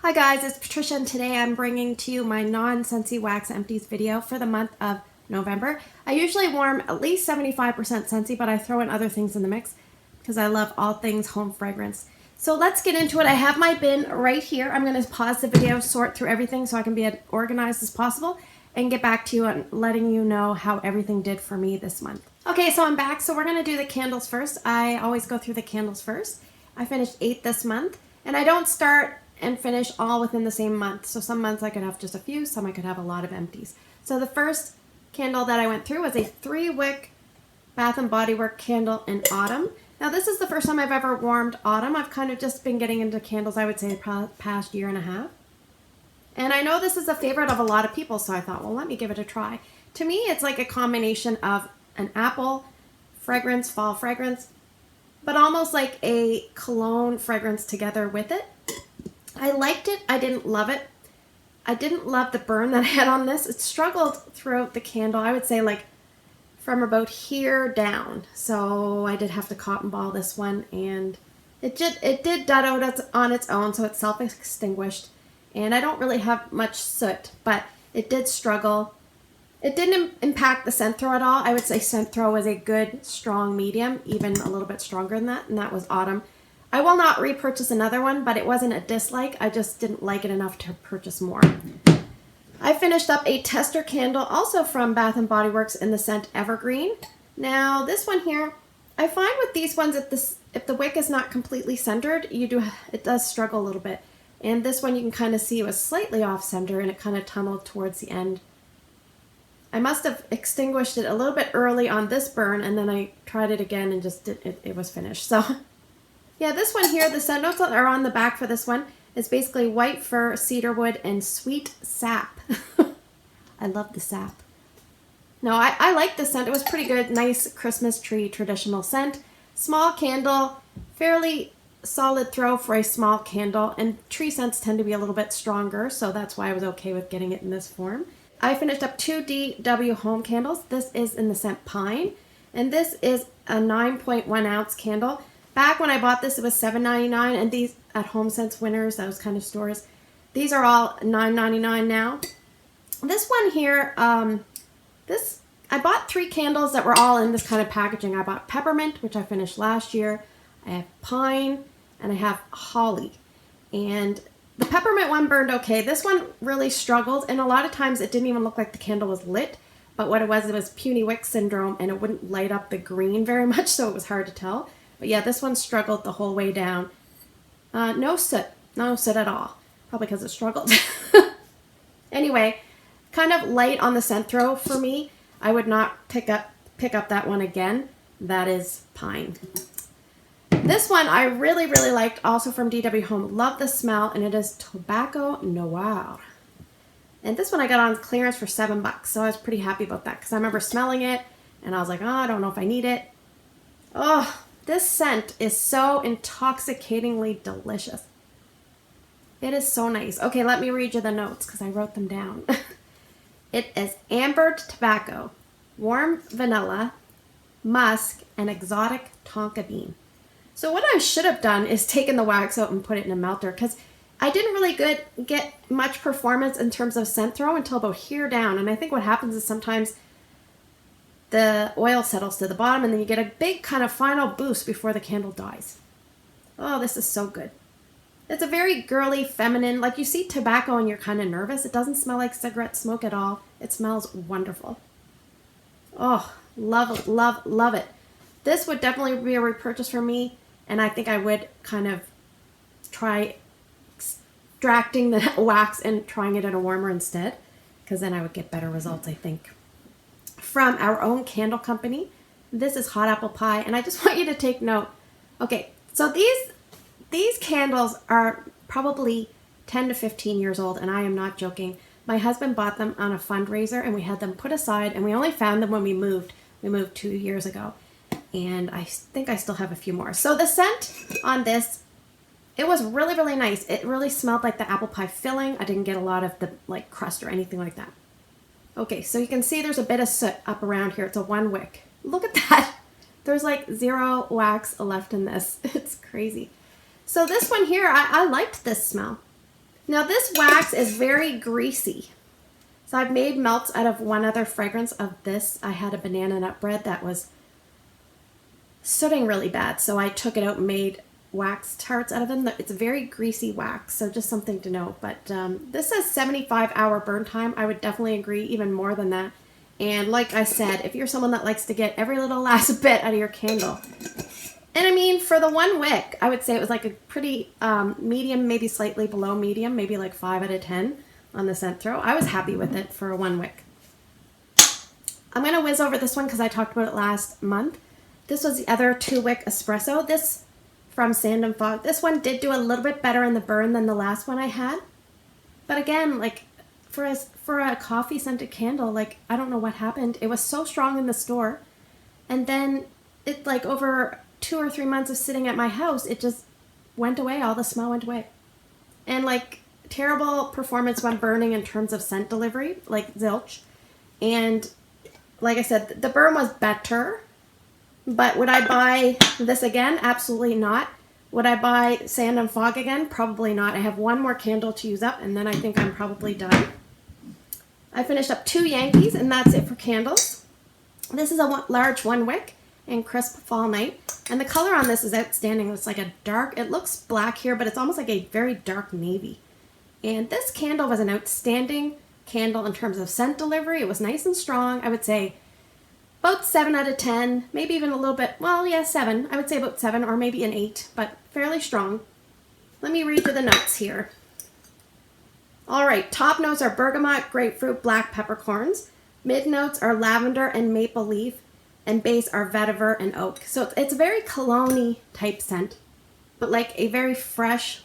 Hi guys, it's Patricia and today I'm bringing to you my non-Scentsy Wax Empties video for the month of November. I usually warm at least 75% Scentsy, but I throw in other things in the mix because I love all things home fragrance. So let's get into it. I have my bin right here. I'm going to pause the video, sort through everything so I can be as organized as possible and get back to you and letting you know how everything did for me this month. Okay, so I'm back. So we're going to do the candles first. I always go through the candles first. I finished 8 this month, and I don't start and finish all within the same month. So some months I could have just a few, some I could have a lot of empties. So the first candle that I went through was a 3-wick Bath & Body Works candle in autumn. Now this is the first time I've ever warmed autumn. I've kind of just been getting into candles, I would say, the past year and a half. And I know this is a favorite of a lot of people, so I thought, well, let me give it a try. To me, it's like a combination of an apple fragrance, fall fragrance, but almost like a cologne fragrance together with it. I liked it. I didn't love it. I didn't love the burn that I had on this. It struggled throughout the candle. I would say like from about here down. So I did have to cotton ball this one, and it did dud out on its own, so it's self-extinguished. And I don't really have much soot, but it did struggle. It didn't impact the scent throw at all. I would say scent throw was a good, strong medium, even a little bit stronger than that, and that was autumn. I will not repurchase another one, but it wasn't a dislike. I just didn't like it enough to purchase more. I finished up a tester candle, also from Bath & Body Works, in the scent Evergreen. Now, this one here, I find with these ones, if the wick is not completely centered, it does struggle a little bit. And this one you can kind of see it was slightly off center, and it kind of tunneled towards the end. I must have extinguished it a little bit early on this burn, and then I tried it again and just it was finished. So yeah, this one here, the scent notes that are on the back for this one is basically white fir, cedarwood, and sweet sap. I love the sap. No, I like the scent. It was pretty good. Nice Christmas tree traditional scent. Small candle, fairly solid throw for a small candle, and tree scents tend to be a little bit stronger, so that's why I was okay with getting it in this form. I finished up 2 DW home candles. This is in the scent Pine, and this is a 9.1 ounce candle. Back when I bought this, it was $7.99, and these at Home Sense Winners, those kind of stores, these are all $9.99 now. This one here, I bought 3 candles that were all in this kind of packaging. I bought peppermint, which I finished last year. I have pine, and I have holly. And the peppermint one burned okay. This one really struggled, and a lot of times it didn't even look like the candle was lit. But what it was puny wick syndrome, and it wouldn't light up the green very much, so it was hard to tell. But yeah, this one struggled the whole way down. No soot at all. Probably because it struggled. Anyway, kind of light on the scent throw for me. I would not pick up that one again. That is pine. This one I really, really liked, also from DW Home. Love the smell, and it is Tobacco Noir. And this one I got on clearance for $7, so I was pretty happy about that because I remember smelling it, and I was like, oh, I don't know if I need it. Oh, this scent is so intoxicatingly delicious. It is so nice. Okay, let me read you the notes because I wrote them down. It is ambered tobacco, warm vanilla, musk, and exotic tonka bean. So what I should have done is taken the wax out and put it in a melter, because I didn't really get much performance in terms of scent throw until about here down. And I think what happens is sometimes the oil settles to the bottom, and then you get a big kind of final boost before the candle dies. Oh, this is so good. It's a very girly, feminine, like you see tobacco and you're kind of nervous. It doesn't smell like cigarette smoke at all. It smells wonderful. Oh, love, love, love it. This would definitely be a repurchase for me, and I think I would kind of try extracting the wax and trying it in a warmer instead, because then I would get better results, I think. From our own candle company, this is Hot Apple Pie, and I just want you to take note. Okay, so these candles are probably 10 to 15 years old, and I am not joking. My husband bought them on a fundraiser, and we had them put aside, and we only found them when we moved. We moved 2 years ago, and I think I still have a few more. So the scent on this, it was really, really nice. It really smelled like the apple pie filling. I didn't get a lot of the like crust or anything like that. Okay, so you can see there's a bit of soot up around here. It's a 1 wick. Look at that. There's like 0 wax left in this. It's crazy. So this one here, I liked this smell. Now this wax is very greasy. So I've made melts out of one other fragrance of this. I had a banana nut bread that was sooting really bad. So I took it out and made wax tarts out of them. It's a very greasy wax, so just something to know. But this says 75-hour burn time. I would definitely agree, even more than that. And like I said, if you're someone that likes to get every little last bit out of your candle. And I mean, for the one wick, I would say it was like a pretty medium, maybe slightly below medium, maybe like 5 out of 10 on the scent throw. I was happy with it for a one wick. I'm going to whiz over this one because I talked about it last month. This was the other 2-wick espresso. This from Sand and Fog. This one did do a little bit better in the burn than the last one I had. But again, like for a coffee scented candle, like I don't know what happened. It was so strong in the store. And then it like over 2 or 3 months of sitting at my house, it just went away. All the smell went away. And like terrible performance when burning in terms of scent delivery, like zilch. And like I said, the burn was better. But would I buy this again? Absolutely not. Would I buy Sand and Fog again? Probably not. I have one more candle to use up, and then I think I'm probably done. I finished up 2 Yankees, and that's it for candles. This is a large 1 wick in Crisp Fall Night. And the color on this is outstanding. It's like a dark, it looks black here, but it's almost like a very dark navy. And this candle was an outstanding candle in terms of scent delivery. It was nice and strong. I would say about 7 out of 10, maybe even a little bit, well, yeah, 7. I would say about 7 or maybe an 8, but fairly strong. Let me read you the notes here. All right, top notes are bergamot, grapefruit, black peppercorns. Mid notes are lavender and maple leaf, and base are vetiver and oak. So it's a very cologne-y type scent, but like a very fresh,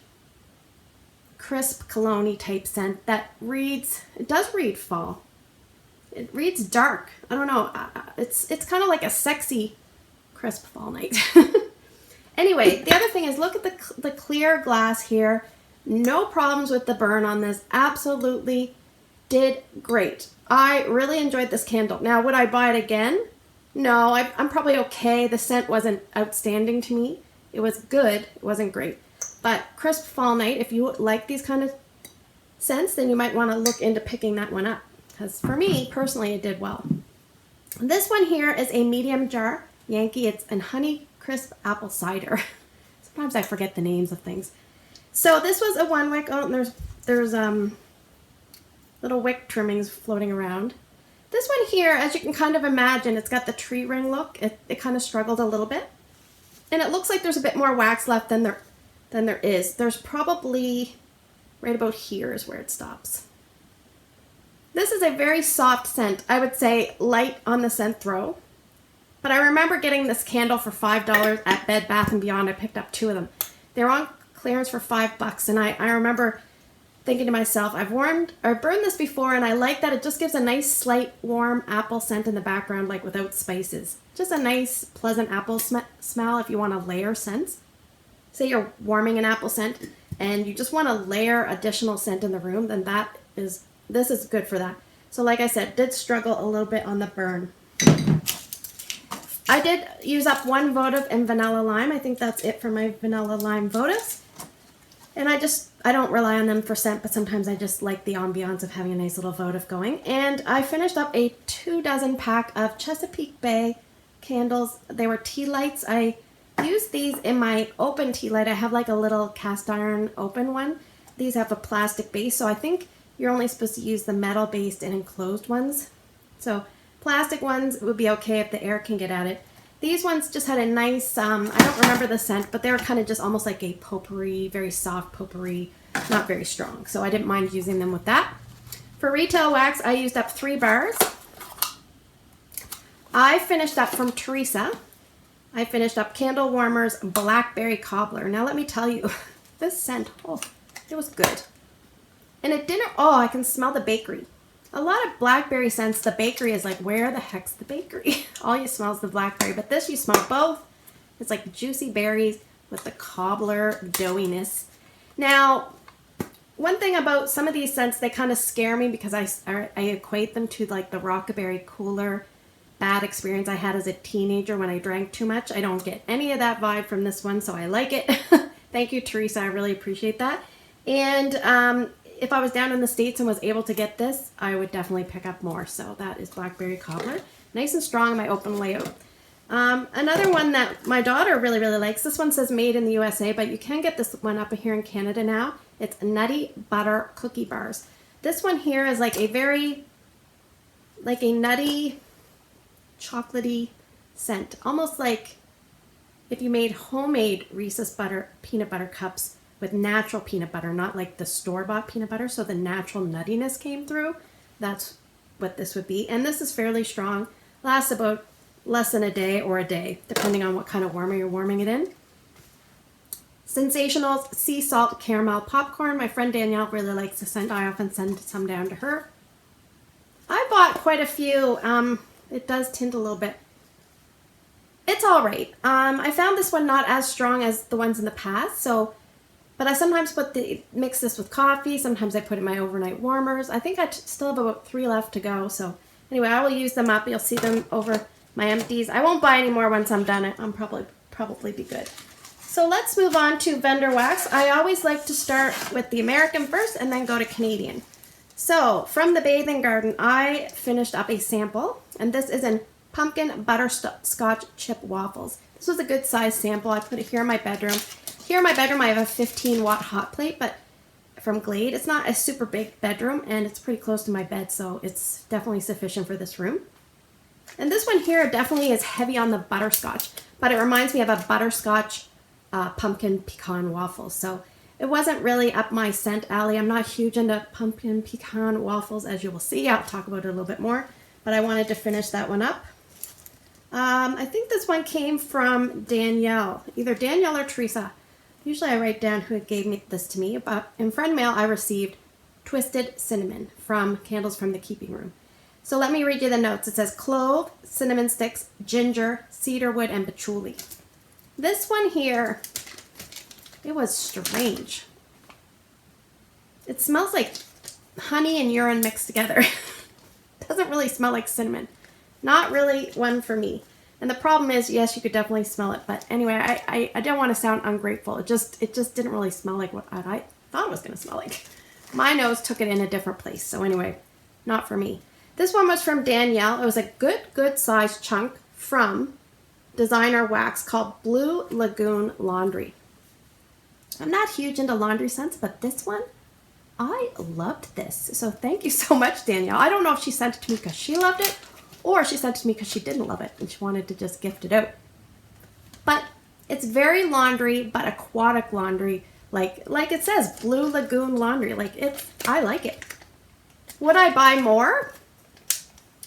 crisp cologne-y type scent that reads, it does read fall. It reads dark. I don't know. It's kind of like a sexy crisp fall night. Anyway, the other thing is look at the clear glass here. No problems with the burn on this. Absolutely did great. I really enjoyed this candle. Now, would I buy it again? No, I'm probably okay. The scent wasn't outstanding to me. It was good. It wasn't great. But crisp fall night, if you like these kind of scents, then you might want to look into picking that one up. Because for me, personally, it did well. This one here is a medium jar Yankee. It's an honey crisp apple cider. Sometimes I forget the names of things. So this was a 1 wick. Oh, and there's little wick trimmings floating around. This one here, as you can kind of imagine, it's got the tree ring look. It kind of struggled a little bit. And it looks like there's a bit more wax left than there is. There's probably right about here is where it stops. This is a very soft scent. I would say light on the scent throw. But I remember getting this candle for $5 at Bed Bath & Beyond. I picked up 2 of them. They were on clearance for $5. And I remember thinking to myself, I've burned this before, and I like that it just gives a nice, slight, warm apple scent in the background, like without spices. Just a nice, pleasant apple smell if you want to layer scents. Say you're warming an apple scent, and you just want to layer additional scent in the room, then this is good for that. So like I said, did struggle a little bit on the burn. I did use up 1 votive in vanilla lime. I think that's it for my vanilla lime votives. And I don't rely on them for scent, but sometimes I just like the ambiance of having a nice little votive going. And I finished up a 2 dozen pack of Chesapeake Bay candles. They were Tealights. I used these in my open tea light. I have like a little cast iron open one. These have a plastic base, so I think you're only supposed to use the metal-based and enclosed ones. So plastic ones would be okay if the air can get at it. These ones just had a nice, I don't remember the scent, but they were kind of just almost like a potpourri, very soft potpourri, not very strong. So I didn't mind using them with that. For retail wax, I used up 3 bars. I finished up from Teresa. I finished up Candlewarmers Blackberry Cobbler. Now let me tell you, this scent, oh, it was good. And it didn't, oh, I can smell the bakery. A lot of blackberry scents, the bakery is like, where the heck's the bakery? All you smell is the blackberry, but this you smell both. It's like juicy berries with the cobbler doughiness. Now, one thing about some of these scents, they kind of scare me because I equate them to like the Rockaberry Cooler bad experience I had as a teenager when I drank too much. I don't get any of that vibe from this one, so I like it. Thank you, Teresa. I really appreciate that. And if I was down in the States and was able to get this, I would definitely pick up more. So that is Blackberry Cobbler. Nice and strong in my open layout. Another one that my daughter really, really likes. This one says made in the USA, but you can get this one up here in Canada now. It's Nutty Butter Cookie Bars. This one here is like a nutty, chocolatey scent. Almost like if you made homemade Reese's peanut butter cups with natural peanut butter, not like the store-bought peanut butter, so the natural nuttiness came through. That's what this would be. And this is fairly strong. Lasts about less than a day or a day, depending on what kind of warmer you're warming it in. Scentsationals Sea Salt Caramel Popcorn. My friend Danielle really likes the scent. I often send some down to her. I bought quite a few. It does tint a little bit. It's all right. I found this one not as strong as the ones in the past, but I sometimes mix this with coffee. Sometimes I put in my overnight warmers. I think I still have about 3 left to go. So anyway, I will use them up. You'll see them over my empties. I won't buy any more once I'm done. I'm probably be good. So let's move on to vendor wax. I always like to start with the American first and then go to Canadian. So from the Bathing Garden, I finished up a sample, and this is in pumpkin butterscotch chip waffles. This was a good size sample. I put it here in my bedroom. Here in my bedroom, I have a 15-watt hot plate, but from Glade. It's not a super big bedroom, and it's pretty close to my bed, so it's definitely sufficient for this room. And this one here definitely is heavy on the butterscotch, but it reminds me of a butterscotch pumpkin pecan waffles. So it wasn't really up my scent alley. I'm not huge into pumpkin pecan waffles, as you will see. I'll talk about it a little bit more, but I wanted to finish that one up. I think this one came from Danielle, either Danielle or Teresa. Usually I write down who gave this to me, but in friend mail I received Twisted Cinnamon from Candles from the Keeping Room. So let me read you the notes. It says clove, cinnamon sticks, ginger, cedarwood, and patchouli. This one here, it was strange. It smells like honey and urine mixed together. Doesn't really smell like cinnamon. Not really one for me. And the problem is, yes, you could definitely smell it. But anyway, I don't want to sound ungrateful. It just didn't really smell like what I thought it was going to smell like. My nose took it in a different place. So anyway, not for me. This one was from Danielle. It was a good size chunk from designer wax called Blue Lagoon Laundry. I'm not huge into laundry scents, but this one, I loved this. So thank you so much, Danielle. I don't know if she sent it to me because she loved it, or she sent it to me because she didn't love it and she wanted to just gift it out. But it's very laundry, but aquatic laundry, like it says, Blue Lagoon Laundry. I like it. Would I buy more?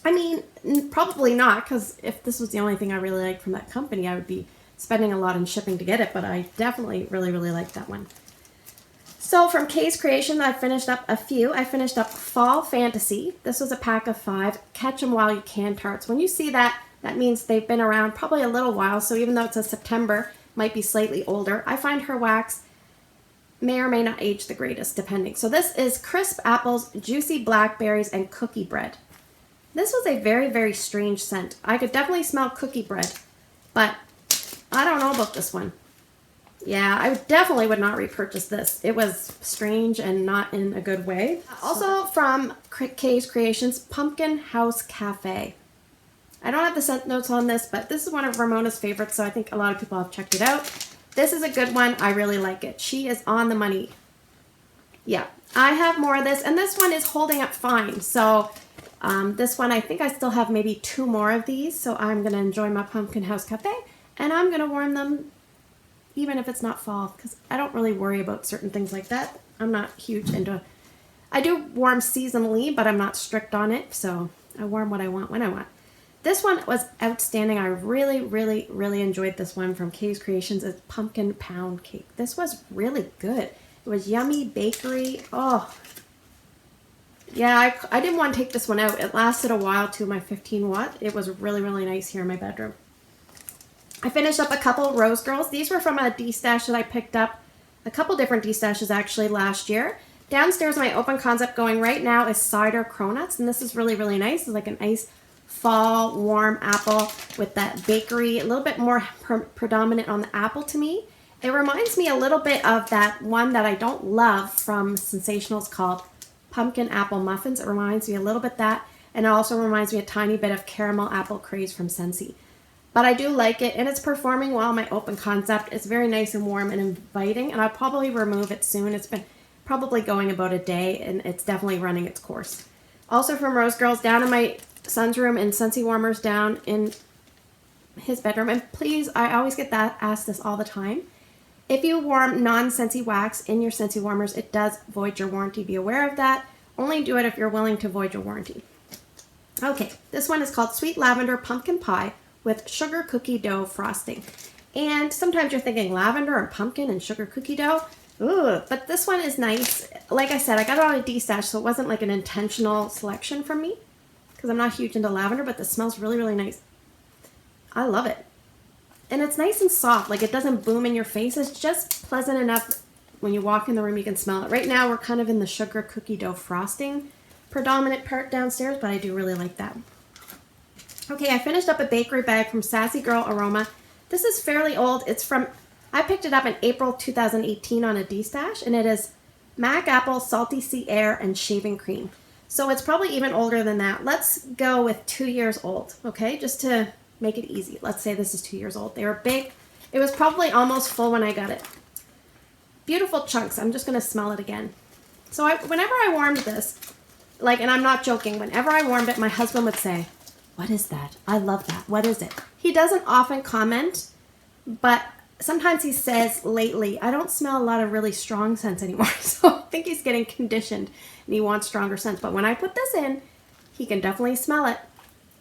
I mean, probably not, because if this was the only thing I really liked from that company, I would be spending a lot in shipping to get it, but I definitely really, really like that one. So from Kay's Creation, I finished up a few. I finished up Fall Fantasy. This was a pack of 5 Catch 'em While You Can tarts. When you see that, that means they've been around probably a little while, so even though it says September, might be slightly older. I find her wax may or may not age the greatest, depending. So this is Crisp Apples, Juicy Blackberries, and Cookie Bread. This was a very, very strange scent. I could definitely smell cookie bread, but I don't know about this one. Yeah, I definitely would not repurchase this. It was strange and not in a good way. Also from Kay's Creations, Pumpkin House Cafe. I don't have the scent notes on this, but this is one of Ramona's favorites, so I think a lot of people have checked it out. This is a good one. I really like it. She is on the money. Yeah, I have more of this, and this one is holding up fine. So this one, I think I still have maybe 2 more of these, so I'm going to enjoy my Pumpkin House Cafe, and I'm going to warm them even if it's not fall, because I don't really worry about certain things like that. I'm not huge into... I do warm seasonally, but I'm not strict on it, so I warm what I want when I want. This one was outstanding. I really, really, really enjoyed this one from Kay's Creations. It's Pumpkin Pound Cake. This was really good. It was yummy, bakery. Oh, yeah, I didn't want to take this one out. It lasted a while too, my 15 watt. It was really, really nice here in my bedroom. I finished up a couple Rosegirls. These were from a Addy Stash that I picked up. A couple different Addy Stashes actually last year. Downstairs, my open concept going right now is Cider Cronuts, and this is really, really nice. It's like a nice fall warm apple with that bakery, a little bit more predominant on the apple to me. It reminds me a little bit of that one that I don't love from Scentsationals called Pumpkin Apple Muffins. It reminds me a little bit of that, and it also reminds me a tiny bit of Caramel Apple Craze from Scentsy. But I do like it, and it's performing well in my open concept. It's very nice and warm and inviting, and I'll probably remove it soon. It's been probably going about a day, and it's definitely running its course. Also from Rosegirls, down in my son's room, and Scentsationals down in his bedroom. And please, I always get asked this all the time. If you warm non-Scentsy wax in your Scentsationals, it does void your warranty. Be aware of that. Only do it if you're willing to void your warranty. Okay, this one is called Sweet Lavender Pumpkin Pie with sugar cookie dough frosting. And sometimes you're thinking lavender and pumpkin and sugar cookie dough. Ooh, but this one is nice. Like I said, I got it on Addy Stash, so it wasn't like an intentional selection from me because I'm not huge into lavender, but this smells really, really nice. I love it. And it's nice and soft, like it doesn't boom in your face. It's just pleasant enough when you walk in the room you can smell it. Right now we're kind of in the sugar cookie dough frosting predominant part downstairs, but I do really like that. Okay, I finished up a bakery bag from Sassy Girl Aroma. This is fairly old. It's from, I picked it up in April 2018 on Addy Stash, and it is Mac Apple, Salty Sea Air, and Shaving Cream. So it's probably even older than that. Let's go with 2 years old, okay? Just to make it easy. Let's say this is 2 years old. They were big. It was probably almost full when I got it. Beautiful chunks. I'm just going to smell it again. So whenever I warmed this, like, and I'm not joking, whenever I warmed it, my husband would say, "What is that? I love that. What is it?" He doesn't often comment, but sometimes he says lately, "I don't smell a lot of really strong scents anymore." So I think he's getting conditioned and he wants stronger scents. But when I put this in, he can definitely smell it.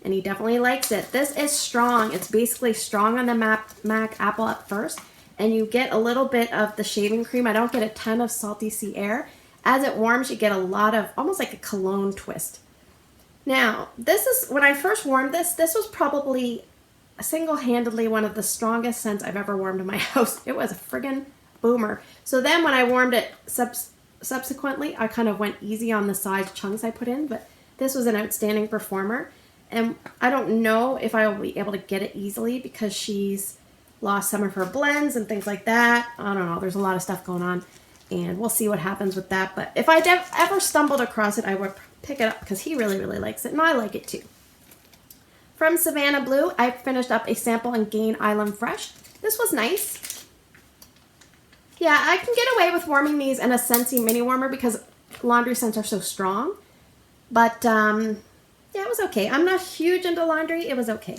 And he definitely likes it. This is strong. It's basically strong on the Mac Apple at first. And you get a little bit of the shaving cream. I don't get a ton of Salty Sea Air. As it warms, you get a lot of, almost like a cologne twist. Now, this is, when I first warmed this was probably single-handedly one of the strongest scents I've ever warmed in my house. It was a friggin' boomer. So then when I warmed it subsequently, I kind of went easy on the size chunks I put in. But this was an outstanding performer. And I don't know if I will be able to get it easily because she's lost some of her blends and things like that. I don't know. There's a lot of stuff going on. And we'll see what happens with that. But if I ever stumbled across it, I would pick it up because he really, really likes it. And I like it too. From Savannah Blue, I finished up a sample in Gain Island Fresh. This was nice. Yeah, I can get away with warming these in a Scentsy mini warmer because laundry scents are so strong. But, yeah, it was okay. I'm not huge into laundry. It was okay.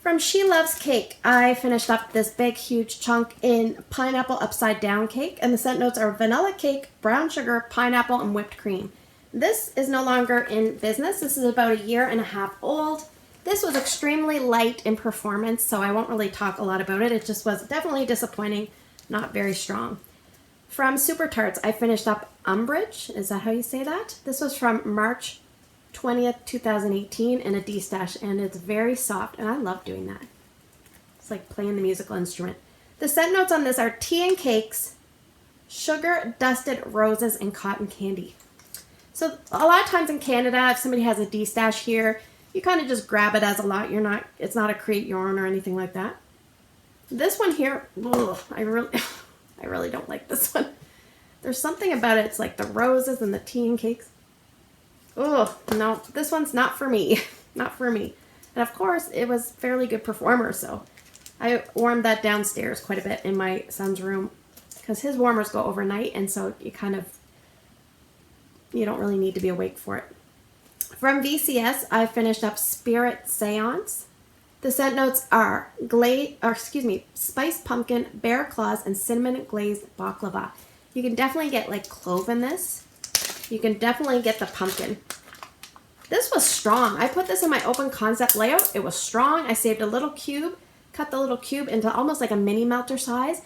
From She Loves Cake, I finished up this big, huge chunk in Pineapple Upside Down Cake. And the scent notes are vanilla cake, brown sugar, pineapple, and whipped cream. This is no longer in business. This is about 1.5 years old. This was extremely light in performance, so I won't really talk a lot about it. It just was definitely disappointing, not very strong. From Super Tarts, I finished up Umbridge. Is that how you say that? This was from March 20th, 2018 in Addy Stash, and it's very soft, and I love doing that. It's like playing the musical instrument. The scent notes on this are tea and cakes, sugar, dusted roses, and cotton candy. So a lot of times in Canada, if somebody has a Addy Stash here, you kind of just grab it as a lot. It's not a create your own or anything like that. This one here, ugh, I really don't like this one. There's something about it. It's like the roses and the tea and cakes. Oh, no, this one's not for me. Not for me. And of course, it was fairly good performer, so I warmed that downstairs quite a bit in my son's room because his warmers go overnight, and so you don't really need to be awake for it. From VCS, I finished up Spirit Seance. The scent notes are spiced pumpkin, bear claws, and cinnamon glazed baklava. You can definitely get like clove in this. You can definitely get the pumpkin. This was strong. I put this in my open concept layout. It was strong. I saved a little cube, cut the little cube into almost like a mini melter size.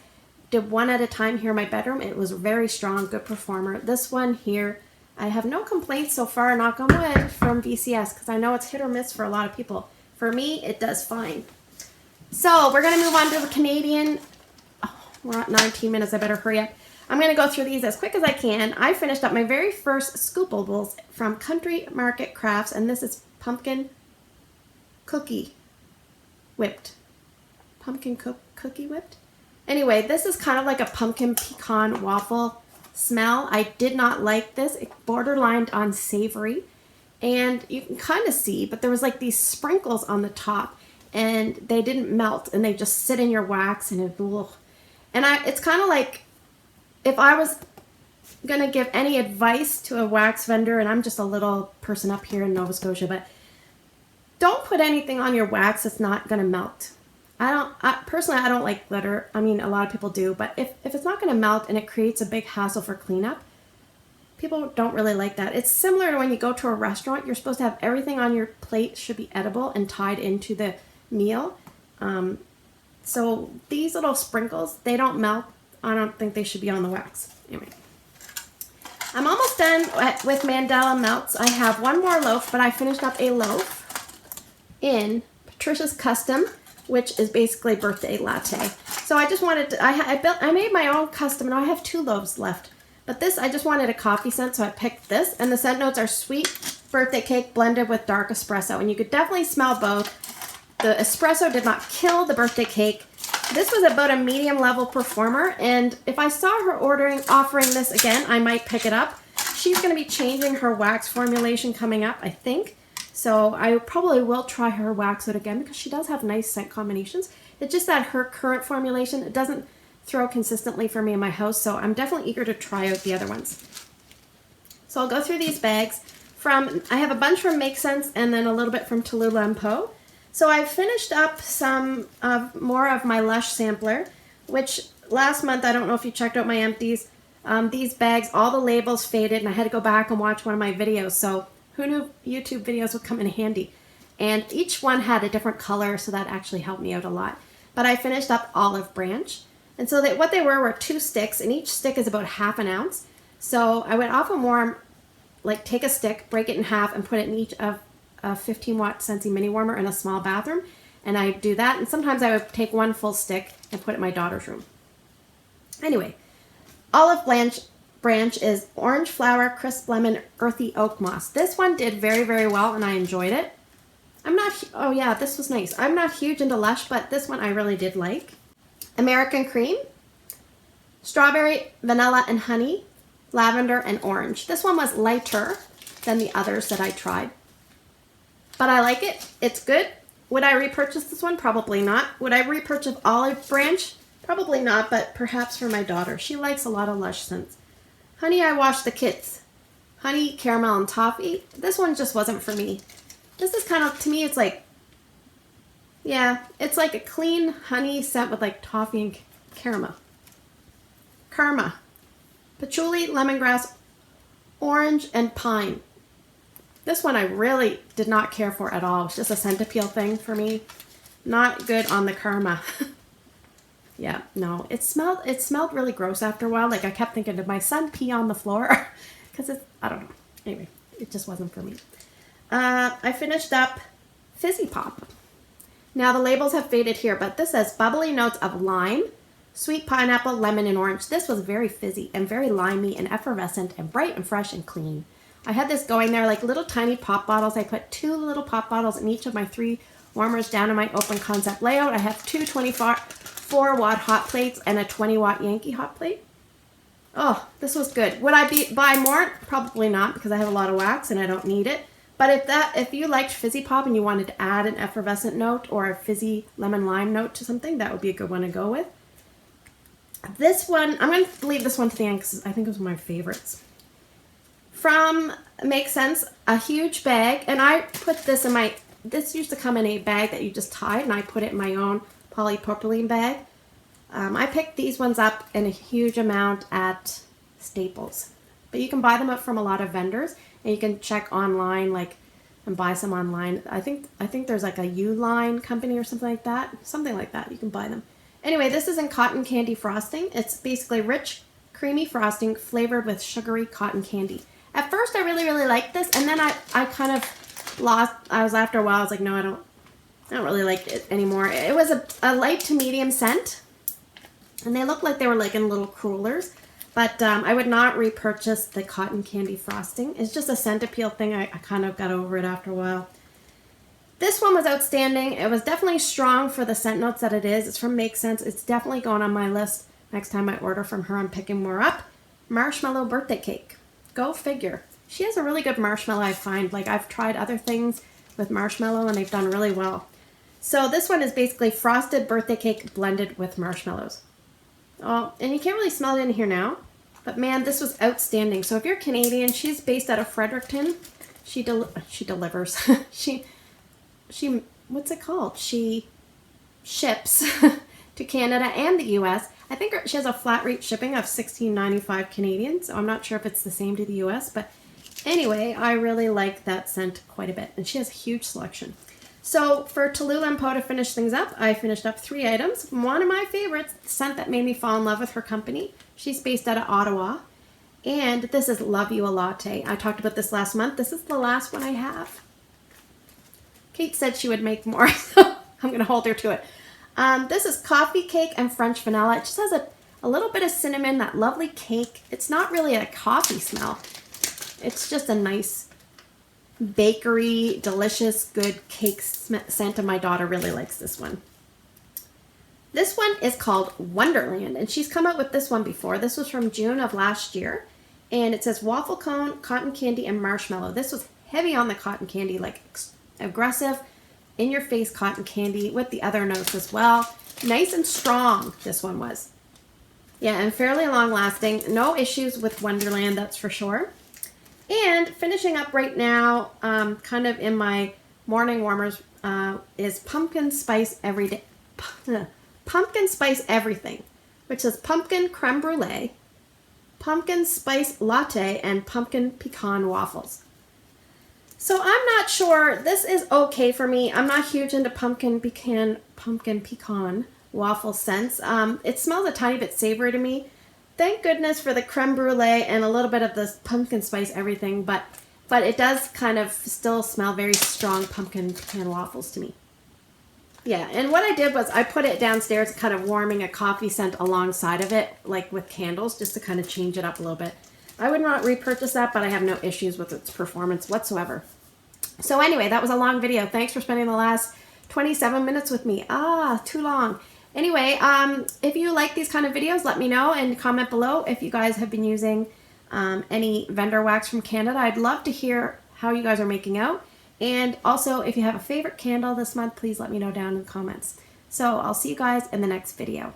Did one at a time here in my bedroom. It was very strong, good performer. This one here, I have no complaints so far, knock on wood, from VCS because I know it's hit or miss for a lot of people. For me, it does fine. So we're going to move on to the Canadian. Oh, we're at 19 minutes. I better hurry up. I'm going to go through these as quick as I can. I finished up my very first Scoopables from Country Market Crafts, and this is pumpkin cookie whipped. Pumpkin cookie whipped? Anyway, this is kind of like a pumpkin pecan waffle smell. I did not like this. It borderlined on savory. And you can kind of see, but there was like these sprinkles on the top and they didn't melt and they just sit in your wax and it's kind of like if I was going to give any advice to a wax vendor, and I'm just a little person up here in Nova Scotia, but don't put anything on your wax that's not going to melt. Personally, I don't like glitter. I mean, a lot of people do, but if it's not going to melt and it creates a big hassle for cleanup, people don't really like that. It's similar to when you go to a restaurant. You're supposed to have everything on your plate should be edible and tied into the meal. So these little sprinkles, they don't melt. I don't think they should be on the wax. Anyway, I'm almost done with Mandala melts. I have one more loaf, but I finished up a loaf in Patricia's Custom, which is basically birthday latte. So I just wanted to, I made my own custom, and I have 2 loaves left. But this, I just wanted a coffee scent, so I picked this. And the scent notes are sweet birthday cake blended with dark espresso. And you could definitely smell both. The espresso did not kill the birthday cake. This was about a medium level performer. And if I saw her offering this again, I might pick it up. She's going to be changing her wax formulation coming up, I think. So I probably will try her wax out again because she does have nice scent combinations. It's just that her current formulation, it doesn't throw consistently for me in my house, so I'm definitely eager to try out the other ones. So I'll go through these bags. I have a bunch from Make Sense and then a little bit from Talulah and Poe. So I finished up some more of my Lush sampler, which last month, I don't know if you checked out my empties, these bags, all the labels faded, and I had to go back and watch one of my videos, so who knew YouTube videos would come in handy? And each one had a different color, so that actually helped me out a lot. But I finished up Olive Branch. And so what they were 2 sticks, and each stick is about ½ an ounce. So I would often warm, like take a stick, break it in half, and put it in each of a 15-watt Scentsy mini warmer in a small bathroom. And I do that, and sometimes I would take 1 full stick and put it in my daughter's room. Anyway, Olive Branch is orange flower, crisp lemon, earthy oak moss. This one did very, very well, and I enjoyed it. Oh yeah, this was nice. I'm not huge into Lush, but this one I really did like. American Cream, strawberry, vanilla, and honey, lavender, and orange. This one was lighter than the others that I tried, but I like it. It's good. Would I repurchase this one? Probably not. Would I repurchase Olive Branch? Probably not, but perhaps for my daughter. She likes a lot of Lush scents. Honey, I Wash the Kids. Honey, caramel, and toffee. This one just wasn't for me. This is kind of, to me, it's like, yeah, it's like a clean honey scent with like toffee and caramel. Karma. Patchouli, lemongrass, orange, and pine. This one I really did not care for at all. It's just a scent appeal thing for me. Not good on the Karma. Yeah, no, it smelled really gross after a while. Like I kept thinking, did my son pee on the floor? Because I don't know. Anyway, it just wasn't for me. I finished up Fizzy Pop. Now the labels have faded here, but this says bubbly notes of lime, sweet pineapple, lemon, and orange. This was very fizzy and very limey and effervescent and bright and fresh and clean. I had this going there like little tiny pop bottles. I put 2 little pop bottles in each of my 3 warmers down in my open concept layout. I have 2 24-watt hot plates and a 20-watt Yankee hot plate. Oh, this was good. Would I buy more? Probably not, because I have a lot of wax and I don't need it. But if you liked Fizzy Pop and you wanted to add an effervescent note or a fizzy lemon lime note to something, that would be a good one to go with. This one, I'm going to leave this one to the end because I think it was one of my favorites. From Make Sense, a huge bag, and I put this in my, this used to come in a bag that you just tied, and I put it in my own polypropylene bag. I picked these ones up in a huge amount at Staples, but you can buy them up from a lot of vendors, and you can check online, like, and buy some online. I think there's like a U-Line company or something like that. You can buy them. Anyway, this is in cotton candy frosting. It's basically rich, creamy frosting flavored with sugary cotton candy. At first, I really, really liked this, and then I kind of lost. After a while, I was like, no, I don't really like it anymore. It was a light to medium scent, and they looked like they were like in little crullers. But I would not repurchase the cotton candy frosting. It's just a scent appeal thing. I kind of got over it after a while. This one was outstanding. It was definitely strong for the scent notes that it is. It's from Make Sense. It's definitely going on my list next time I order from her. I'm picking more up. Marshmallow birthday cake. Go figure. She has a really good marshmallow, I find. Like, I've tried other things with marshmallow and they've done really well. So this one is basically frosted birthday cake blended with marshmallows. Oh, and you can't really smell it in here now. But man, this was outstanding. So if you're Canadian, she's based out of Fredericton. She delivers. she what's it called? She ships to Canada and the US. I think she has a flat rate shipping of $16.95 Canadian, so I'm not sure if it's the same to the US, but anyway, I really like that scent quite a bit, and she has a huge selection. So for Tallulah and Poe to finish things up, I finished up 3 items. One of my favorites, the scent that made me fall in love with her company. She's based out of Ottawa, and this is Love You a Latte. I talked about this last month. This is the last one I have. Kate said she would make more, so I'm going to hold her to it. This is coffee cake and French vanilla. It just has a little bit of cinnamon, that lovely cake. It's not really a coffee smell. It's just a nice bakery, delicious, good cake scent, and my daughter really likes this one. This one is called Wonderland, and she's come out with this one before. This was from June of last year, and it says waffle cone, cotton candy, and marshmallow. This was heavy on the cotton candy, like aggressive, in-your-face cotton candy with the other notes as well. Nice and strong, this one was. Yeah, and fairly long-lasting. No issues with Wonderland, that's for sure. And finishing up right now, kind of in my morning warmers, is Pumpkin Spice Everyday. Pumpkin Spice Everything, which is pumpkin creme brulee, pumpkin spice latte, and pumpkin pecan waffles. So I'm not sure. This is okay for me. I'm not huge into pumpkin pecan waffle scents. It smells a tiny bit savory to me. Thank goodness for the creme brulee and a little bit of this pumpkin spice everything, but it does kind of still smell very strong pumpkin pecan waffles to me. Yeah, and what I did was I put it downstairs kind of warming a coffee scent alongside of it, like with candles, just to kind of change it up a little bit. I would not repurchase that, but I have no issues with its performance whatsoever. So anyway, that was a long video. Thanks for spending the last 27 minutes with me. Too long. Anyway, if you like these kind of videos, let me know and comment below if you guys have been using any vendor wax from Canada. I'd love to hear how you guys are making out. And also, if you have a favorite candle this month, please let me know down in the comments. So I'll see you guys in the next video.